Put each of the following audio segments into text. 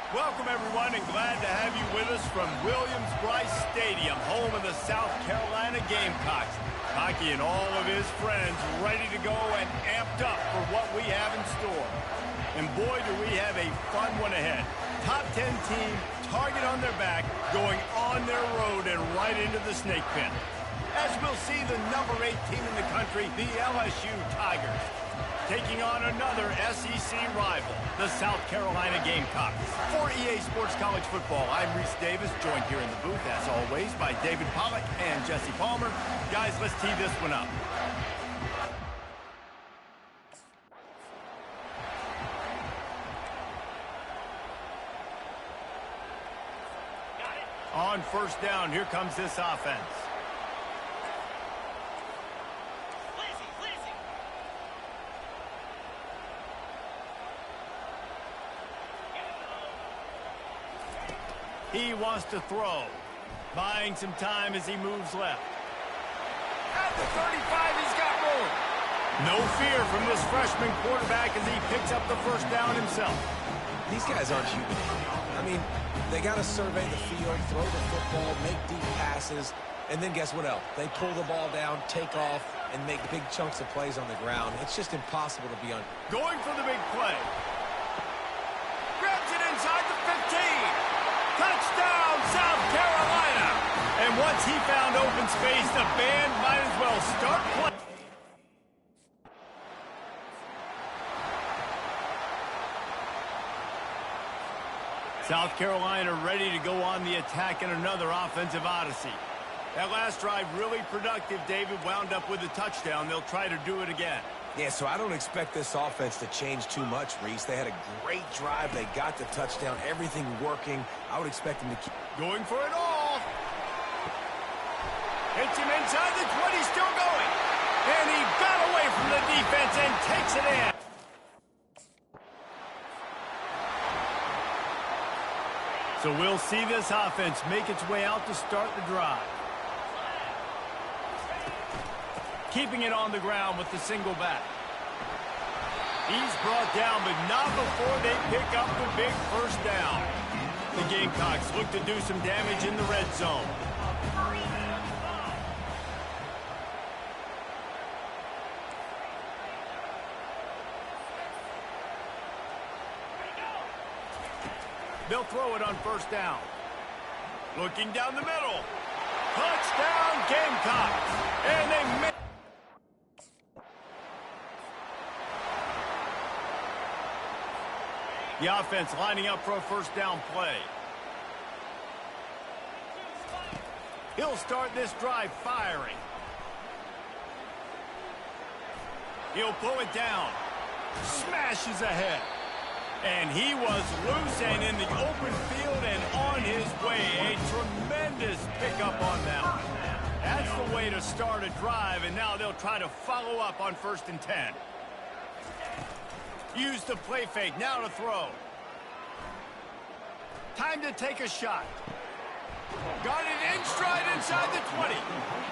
Welcome, everyone, and glad to have you with us from Williams-Brice Stadium, home of the South Carolina Gamecocks. Hockey and all of his friends ready to go and amped up for what we have in store. And boy, do we have a fun one ahead. Top 10 team, target on their back, going on their road and right into the snake pit. As we'll see the number 8 team in the country, the LSU Tigers, taking on another SEC rival, the South Carolina Gamecocks. For EA Sports College Football, I'm Reese Davis, joined here in the booth, as always, by David Pollack and Jesse Palmer. Guys, let's tee this one up. On first down, here comes this offense. He wants to throw, buying some time as he moves left. At the 35, he's got room. No fear from this freshman quarterback as he picks up the first down himself. These guys aren't human. I mean, they got to survey the field, throw the football, make deep passes, and then guess what else? They pull the ball down, take off, and make big chunks of plays on the ground. It's just impossible to be on. Going for the big play. Grabs it inside the 15. Touchdown, South Carolina! And once he found open space, the band might as well start playing. South Carolina ready to go on the attack in another offensive odyssey. That last drive really productive. David wound up with a touchdown. They'll try to do it again. Yeah, so I don't expect this offense to change too much, Reese. They had a great drive. They got the touchdown. Everything working. I would expect them to keep going for it all. Hits him inside the 20, still going. And he got away from the defense and takes it in. So we'll see this offense make its way out to start the drive. Keeping it on the ground with the single back. He's brought down, but not before they pick up the big first down. The Gamecocks look to do some damage in the red zone. They'll throw it on first down. Looking down the middle. Touchdown, Gamecocks. And they make the offense lining up for a first down play. He'll start this drive firing. He'll pull it down. Smashes ahead. And he was loose and in the open field and on his way. A tremendous pickup on that one. That's the way to start a drive, and now they'll try to follow up on 1st and 10. Use the play fake, now to throw. Time to take a shot. Got it in stride inside the 20.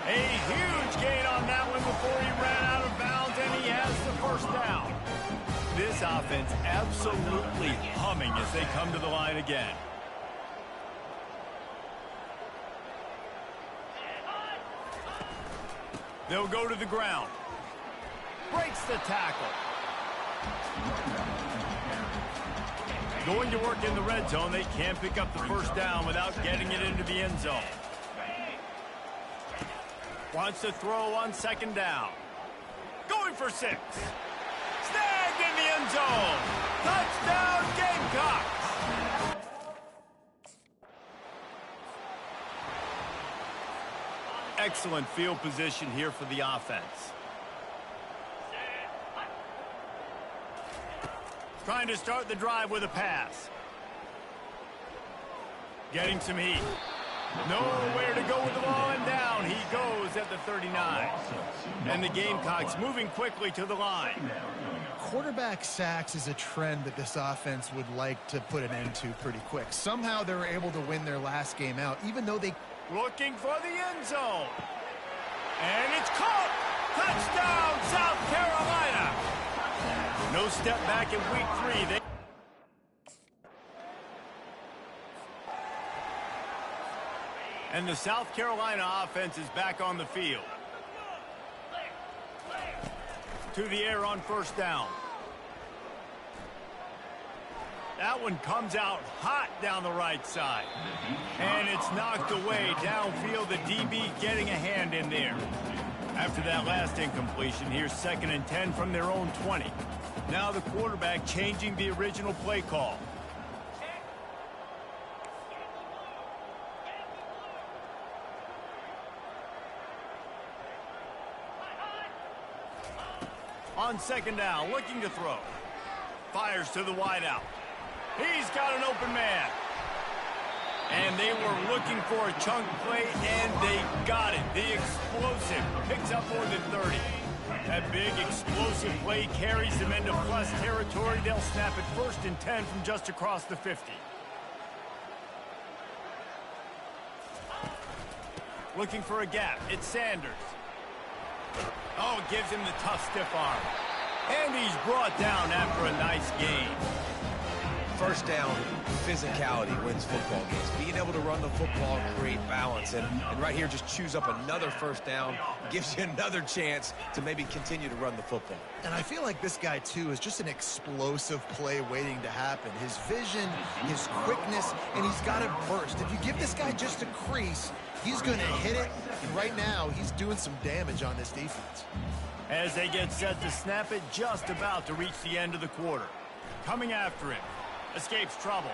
A huge gain on that one before he ran out of bounds, and he has the first down. This offense absolutely humming as they come to the line again. They'll go to the ground. Breaks the tackle. Going to work in the red zone. They can't pick up the first down without getting it into the end zone. Wants to throw on 2nd down. Going for 6. Snagged in the end zone. Touchdown, Gamecocks. Excellent field position here for the offense. Trying to start the drive with a pass. Getting some heat. Nowhere to go with the ball, and down he goes at the 39. And the Gamecocks moving quickly to the line. Quarterback sacks is a trend that this offense would like to put an end to pretty quick. Somehow they were able to win their last game out, even though they... Looking for the end zone. And it's caught. Touchdown, South Carolina. No step back in week 3. And the South Carolina offense is back on the field. To the air on first down. That one comes out hot down the right side. And it's knocked away downfield. The DB getting a hand in there. After that last incompletion, here's 2nd and 10 from their own 20. Now the quarterback changing the original play call. On 2nd down, looking to throw. Fires to the wideout. He's got an open man. And they were looking for a chunk play, and they got it. The explosive picks up more than 30. That big explosive play carries them into plus territory. They'll snap it 1st and 10 from just across the 50. Looking for a gap. It's Sanders. Oh, gives him the tough, stiff arm. And he's brought down after a nice gain. First down, physicality wins football games. Being able to run the football and create balance. And right here, just choose up another first down. Gives you another chance to maybe continue to run the football. And I feel like this guy, too, is just an explosive play waiting to happen. His vision, his quickness, and he's got it burst. If you give this guy just a crease, he's going to hit it. And right now, he's doing some damage on this defense. As they get set to snap it, just about to reach the end of the quarter. Coming after him. Escapes trouble.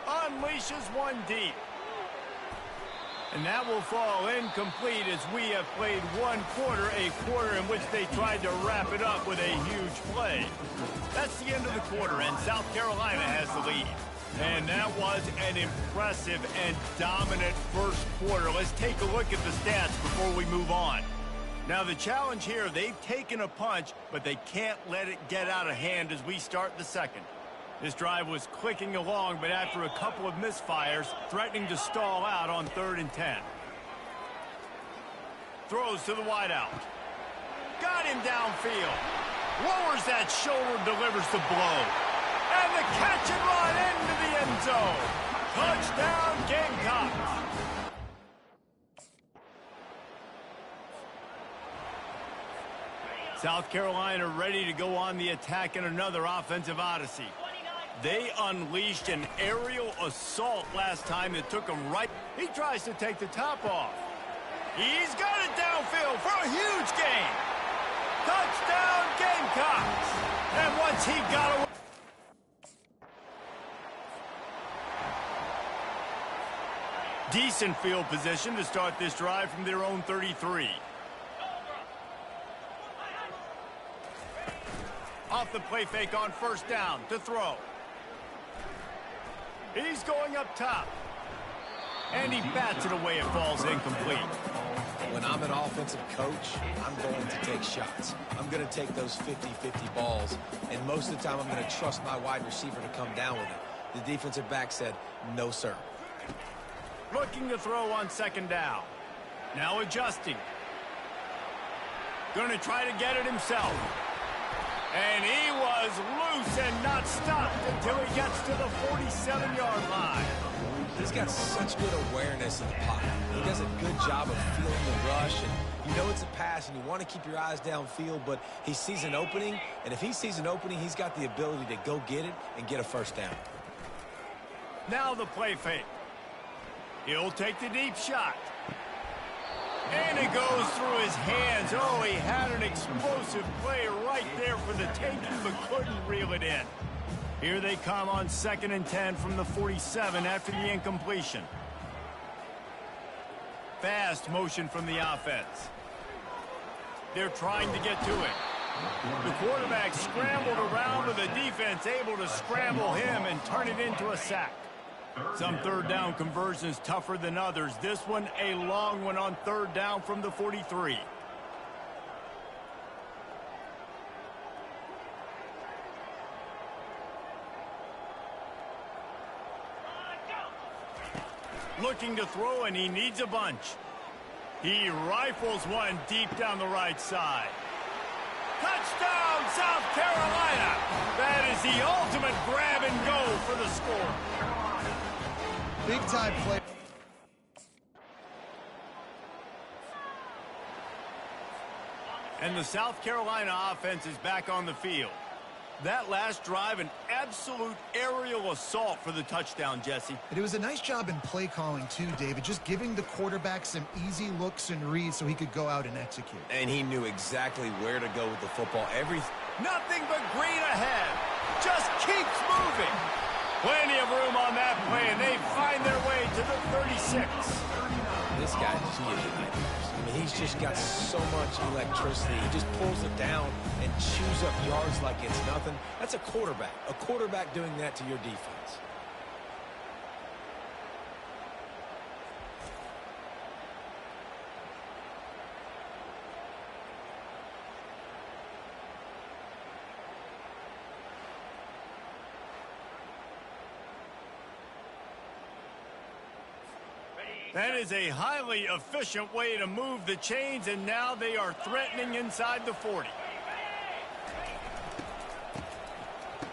Unleashes one deep. And that will fall incomplete as we have played one quarter, a quarter in which they tried to wrap it up with a huge play. That's the end of the quarter, and South Carolina has the lead. And that was an impressive and dominant first quarter. Let's take a look at the stats before we move on. Now, the challenge here, they've taken a punch, but they can't let it get out of hand as we start the second. This drive was clicking along, but after a couple of misfires, threatening to stall out on 3rd and 10. Throws to the wideout. Got him downfield. Lowers that shoulder, delivers the blow. And the catch and run into the end zone. Touchdown, Gamecocks. South Carolina ready to go on the attack in another offensive odyssey. They unleashed an aerial assault last time that took him right. He tries to take the top off. He's got it downfield for a huge gain. Touchdown, Gamecocks. And once he got away. Decent field position to start this drive from their own 33. Off the play fake on first down to throw. He's going up top. And he bats it away. It falls incomplete. When I'm an offensive coach, I'm going to take shots. I'm going to take those 50-50 balls. And most of the time, I'm going to trust my wide receiver to come down with it. The defensive back said, no, sir. Looking to throw on 2nd down. Now adjusting. Going to try to get it himself. And he was loose and not stopped until he gets to the 47-yard line. He's got such good awareness in the pocket. He does a good job of feeling the rush. And you know it's a pass, and you want to keep your eyes downfield, but he sees an opening. And if he sees an opening, he's got the ability to go get it and get a first down. Now the play fake. He'll take the deep shot. And it goes through his hands. Oh, he had an explosive play right there for the taking, but couldn't reel it in. Here they come on 2nd and 10 from the 47 after the incompletion. Fast motion from the offense. They're trying to get to it. The quarterback scrambled around with the defense able to scramble him and turn it into a sack. Some 3rd down conversions tougher than others. This one a long one on 3rd down from the 43. Looking to throw, and he needs a bunch. He rifles one deep down the right side. Touchdown, South Carolina! That is the ultimate grab and go for the score. Big time play. And the South Carolina offense is back on the field. That last drive, an absolute aerial assault for the touchdown, Jesse. And it was a nice job in play calling, too, David, just giving the quarterback some easy looks and reads so he could go out and execute. And he knew exactly where to go with the football. Nothing but green ahead. Just keeps moving. Plenty of room on that play, and they find their way to the 36. This guy, I mean, he's just got so much electricity. He just pulls it down and chews up yards like it's nothing. That's a quarterback doing that to your defense. That is a highly efficient way to move the chains, and now they are threatening inside the 40.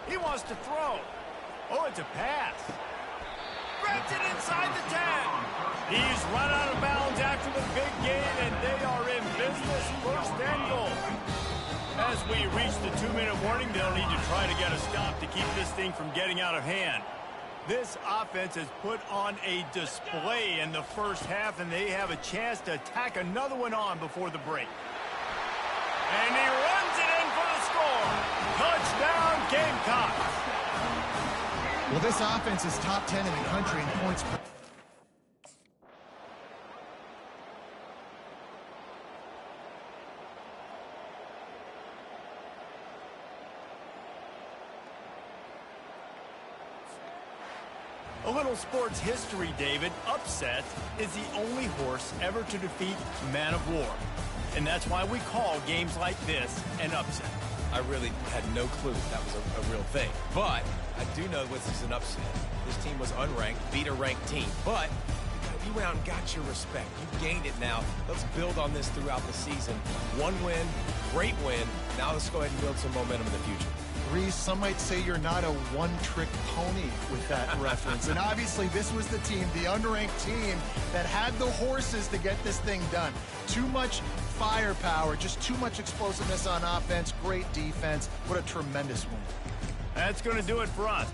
He wants to throw. Oh, it's a pass. Grabs it inside the 10. He's run out of bounds after the big gain, and they are in business, first and goal. As we reach the 2-minute warning, they'll need to try to get a stop to keep this thing from getting out of hand. This offense has put on a display in the first half, and they have a chance to tack another one on before the break. And he runs it in for the score. Touchdown, Gamecocks. Well, this offense is top 10 in the country in points per... A little sports history, David. Upset is the only horse ever to defeat Man of War. And that's why we call games like this an upset. I really had no clue that was a real thing. But I do know this is an upset. This team was unranked, beat a ranked team. But you went out and got your respect. You gained it now. Let's build on this throughout the season. One win, great win. Now let's go ahead and build some momentum in the future. Reese, some might say you're not a one-trick pony with that reference. And obviously, this was the team, the unranked team, that had the horses to get this thing done. Too much firepower, just too much explosiveness on offense, great defense. What a tremendous win. That's going to do it for us.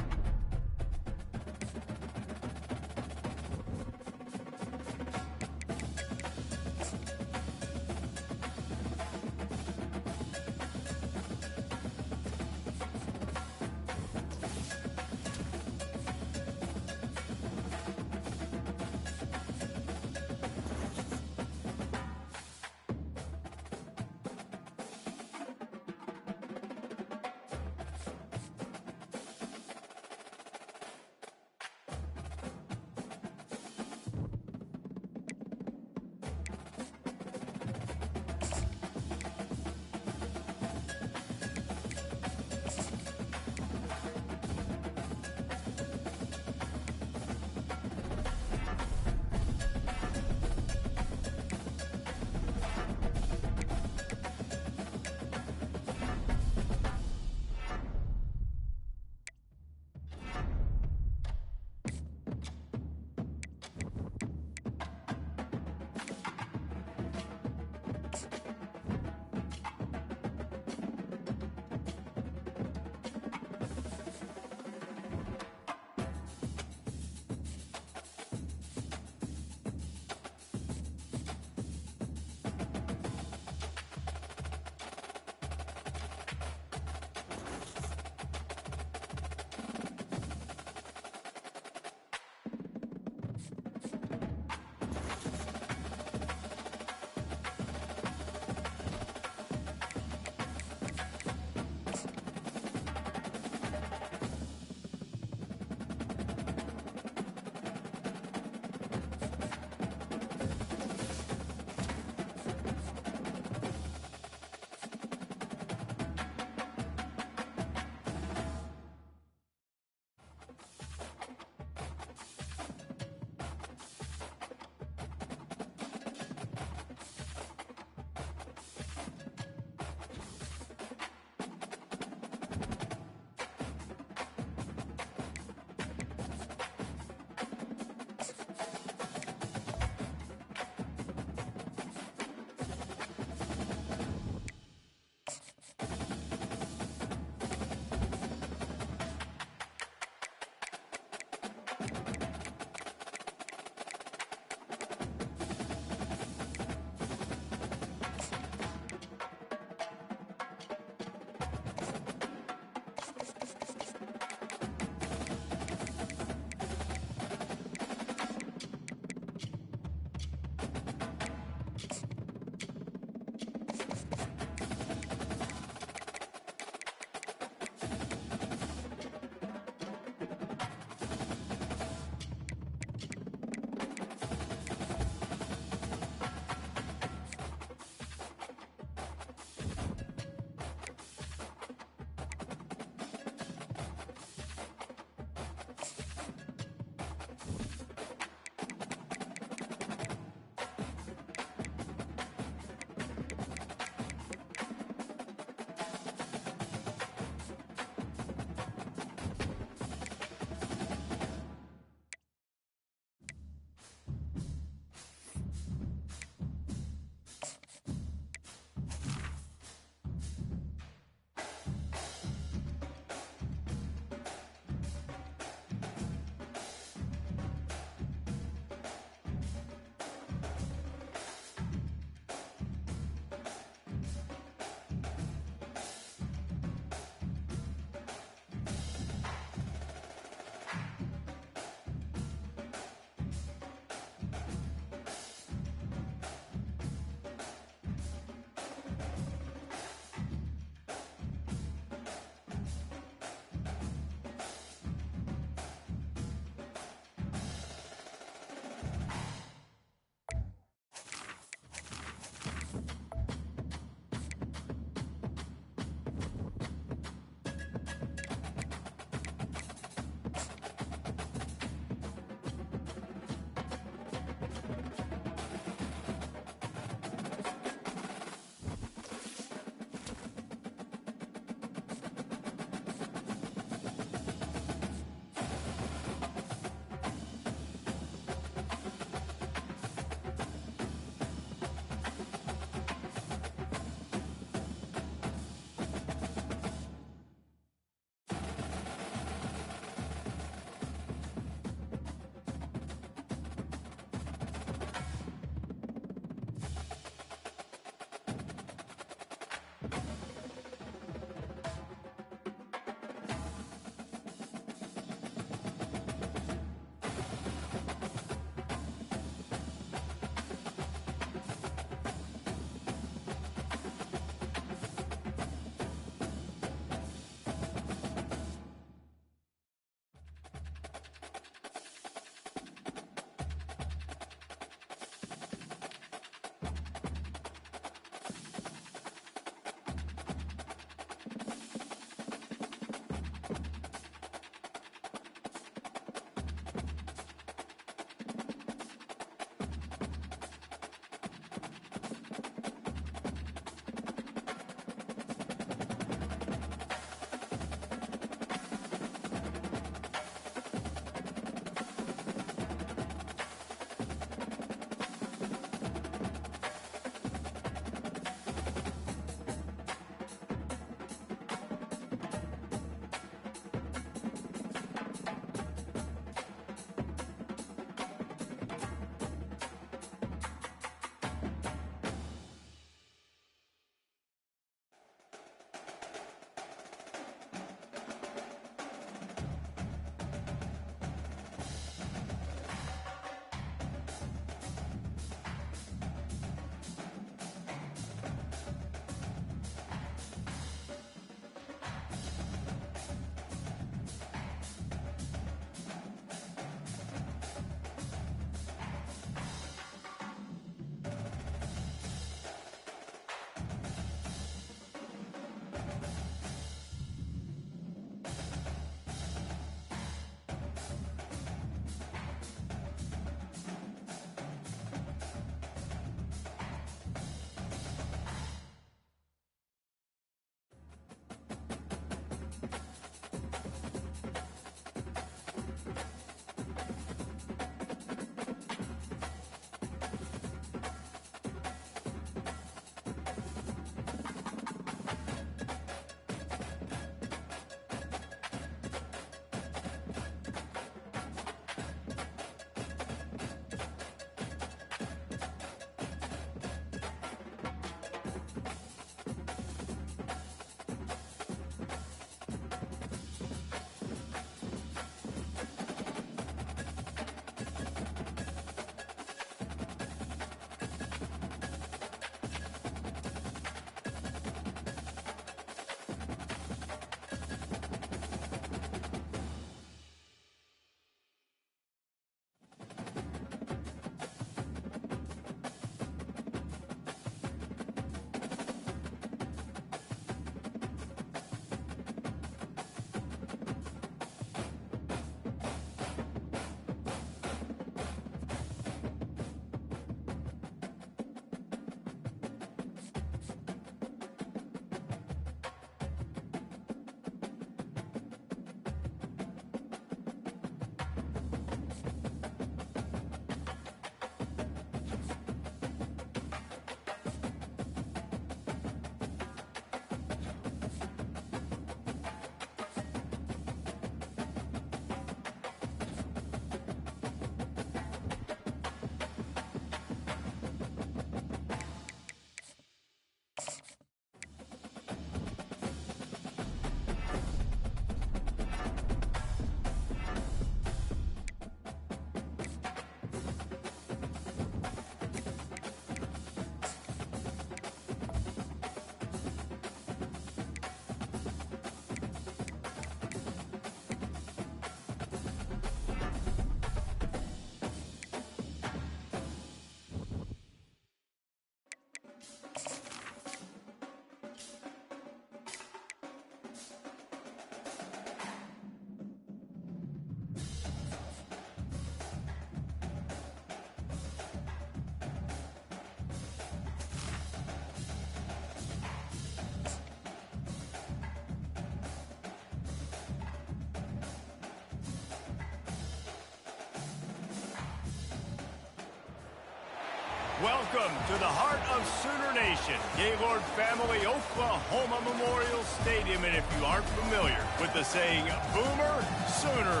Welcome to the heart of Sooner Nation, Gaylord Family Oklahoma Memorial Stadium. And if you aren't familiar with the saying, Boomer Sooner,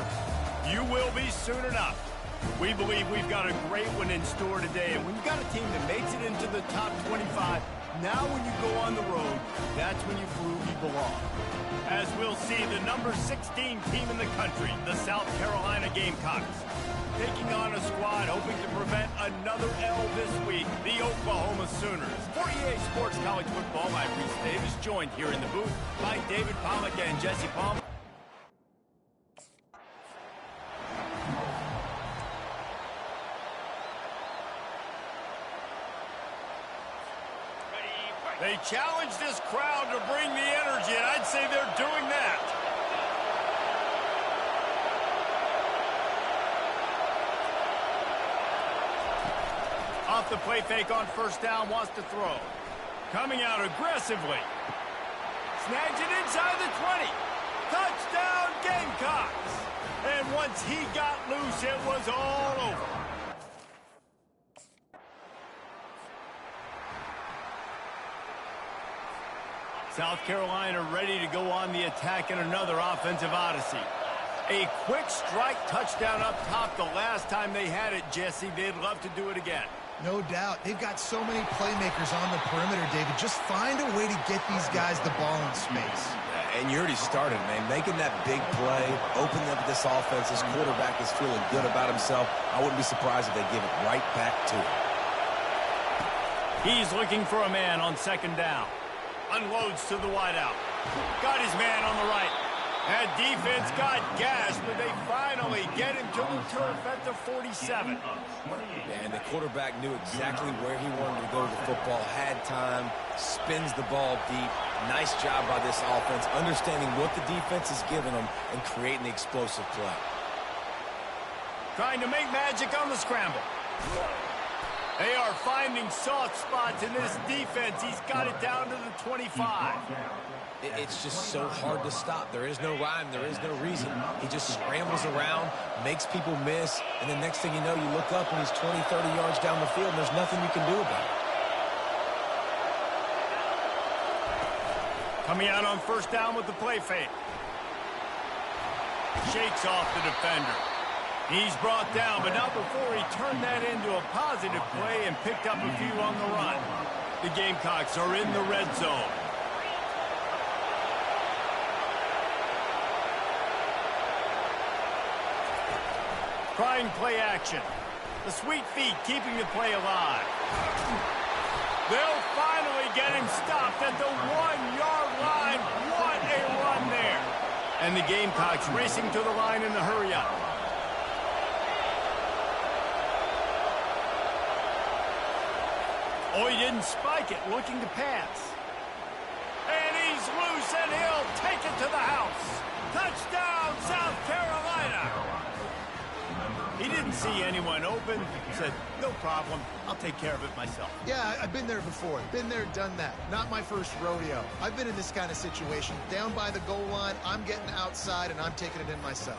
you will be soon enough. We believe we've got a great one in store today. And when you've got a team that makes it into the top 25, now when you go on the road, that's when you prove you belong. As we'll see, the number 16 team in the country, the South Carolina Gamecocks, taking on a squad hoping to prevent another L this week, the Oklahoma Sooners. For EA Sports College Football, I'm Reese Davis, joined here in the booth by David Pollack and Jesse Palmer. They challenge this crowd to bring the energy, and I'd say they're doing that. Off the play fake on first down, wants to throw. Coming out aggressively. Snags it inside the 20. Touchdown, Gamecocks. And once he got loose, it was all over. South Carolina ready to go on the attack in another offensive odyssey. A quick strike touchdown up top the last time they had it, Jesse. They'd love to do it again. No doubt. They've got so many playmakers on the perimeter, David. Just find a way to get these guys the ball in space. And you already started, man. Making that big play, opening up this offense. This quarterback is feeling good about himself. I wouldn't be surprised if they give it right back to him. He's looking for a man on second down. Unloads to the wideout. Got his man on the right. That defense got gashed, but they finally get him to the turf at the 47. And the quarterback knew exactly where he wanted to go with the football, had time, spins the ball deep. Nice job by this offense, understanding what the defense is giving them and creating the explosive play. Trying to make magic on the scramble. They are finding soft spots in this defense. He's got it down to the 25. It's just so hard to stop. There is no rhyme. There is no reason. He just scrambles around, makes people miss, and the next thing you know, you look up and he's 20, 30 yards down the field, and there's nothing you can do about it. Coming out on first down with the play fake. Shakes off the defender. He's brought down, but not before he turned that into a positive play and picked up a few on the run. The Gamecocks are in the red zone. Trying play action. The sweet feet keeping the play alive. They'll finally get him stopped at the 1-yard line. What a run there. And the Gamecocks racing to the line in the hurry-up. Oh, he didn't spike it, looking to pass. And he's loose, and he'll take it to the house. Touchdown, South Carolina. He didn't see anyone open. Said, no problem. I'll take care of it myself. Yeah, I've been there before. Been there, done that. Not my first rodeo. I've been in this kind of situation. Down by the goal line, I'm getting outside, and I'm taking it in myself.